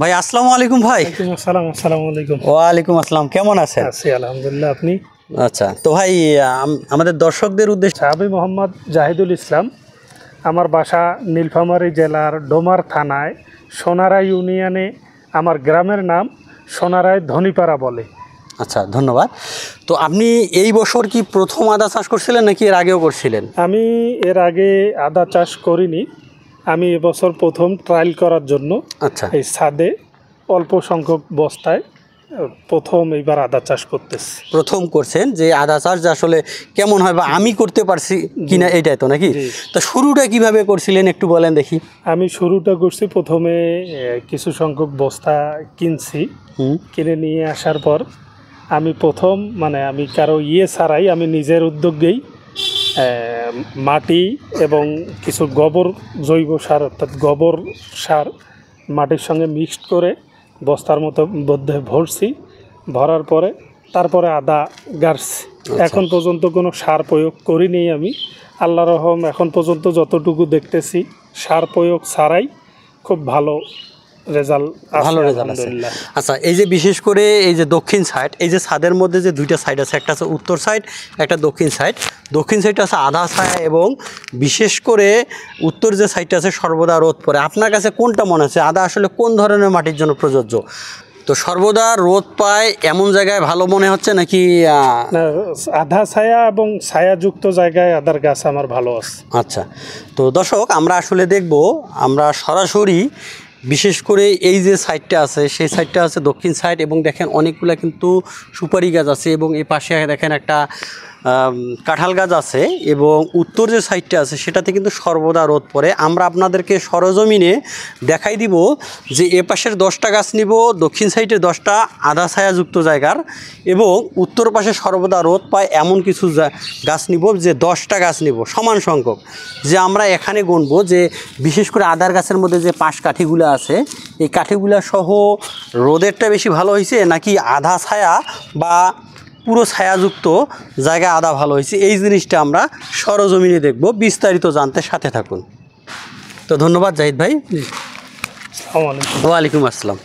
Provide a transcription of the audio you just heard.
ভাই আসসালামু আলাইকুম ভাই। আসসালামু আলাইকুম। ওয়ালাইকুম আসসালাম, কেমন আছেন? আছি আলহামদুলিল্লাহ, আপনি? আচ্ছা, তো ভাই আমাদের দর্শকদের উদ্দেশ্যে আমি মোহাম্মদ জাহিদুল ইসলাম, আমার বাসা নীলফামারী জেলার ডোমার থানায় সোনারাই ইউনিয়নে। আমার গ্রামের নাম সোনারাই ধনীপাড়া বলে। আচ্ছা, ধন্যবাদ। তো আপনি এই বছর কি প্রথম আদা চাষ করছিলেন নাকি এর আগেও করছিলেন? আমি এর আগে আদা চাষ করিনি, আমি এবছর প্রথম ট্রায়াল করার জন্য আচ্ছা, এই ছাদে অল্প সংখ্যক বস্তায় প্রথম এইবার আদা চাষ করতেছি। প্রথম করছেন যে আদা চাষ যে আসলে কেমন হয় বা আমি করতে পারছি কিনা এটাই তো নাকি? তো শুরুটা কিভাবে করছিলেন একটু বলেন দেখি। আমি শুরুটা করছি প্রথমে কিছু সংখ্যক বস্তা কিনছি, কিনে নিয়ে আসার পর আমি প্রথম আমি কারো ছাড়াই আমি নিজের উদ্যোগেই মাটি এবং কিছু গোবর, জৈব সার অর্থাৎ গোবর সার মাটির সঙ্গে মিক্সড করে বস্তার মধ্যে ভরছি। ভরার পরে তারপরে আদা গাড়ছি। এখন পর্যন্ত কোনো সার প্রয়োগ করিনি আমি, আল্লাহর রহম। এখন পর্যন্ত যতটুকু দেখতেছি সার প্রয়োগ ছাড়াই খুব ভালো রেজাল্ট আছে। আচ্ছা, এই যে বিশেষ করে এই যে দক্ষিণ সাইড, এই যে ছাদের মধ্যে যে দুইটা সাইড আছে, একটা আছে উত্তর সাইড, একটা দক্ষিণ সাইড। দক্ষিণ সাইডটা আছে আধা ছায়া এবং বিশেষ করে উত্তর যে সাইডটা আছে সর্বদা রোদ পড়ে। আপনার কাছে কোনটা মনে হচ্ছে আদা আসলে কোন ধরনের মাটির জন্য প্রযোজ্য? তো সর্বদা রোদ পায় এমন জায়গায় ভালো মনে হচ্ছে নাকি? আধা ছায়া এবং ছায়াযুক্ত জায়গায় আদার গাছ আমার ভালো আছে। আচ্ছা, তো দর্শক আমরা আসলে দেখব, আমরা সরাসরি বিশেষ করে এই যে সাইডটা আছে সেই সাইডটা আছে দক্ষিণ সাইড, এবং দেখেন অনেকগুলো কিন্তু সুপারি গাছ আছে এবং এই পাশে দেখেন একটা কাঁঠাল গাছ আছে, এবং উত্তর যে সাইডটা আছে সেটাতে কিন্তু সর্বদা রোদ পড়ে। আমরা আপনাদেরকে সরজমিনে দেখাই দিব যে এ পাশের 10টা গাছ নিব, দক্ষিণ সাইডের 10টা আধা ছায়াযুক্ত জায়গার, এবং উত্তর পাশে সর্বদা রোদ পায় এমন কিছু গাছ নিব, যে 10টা গাছ নিব সমান সংখ্যক। যে আমরা এখানে গুনবো যে বিশেষ করে আদার গাছের মধ্যে যে পাশ কাঠিগুলো আছে, এই কাঠিগুলা সহ রোদেরটা বেশি ভালো হয়েছে নাকি আধা ছায়া বা পুরো ছায়াযুক্ত জায়গায় আদা ভালো হয়েছে, এই জিনিসটা আমরা সরজমিনে দেখব। বিস্তারিত জানতে সাথে থাকুন। তো ধন্যবাদ জাহিদ ভাই। আসসালামু আলাইকুম। ওয়ালাইকুম আসসালাম।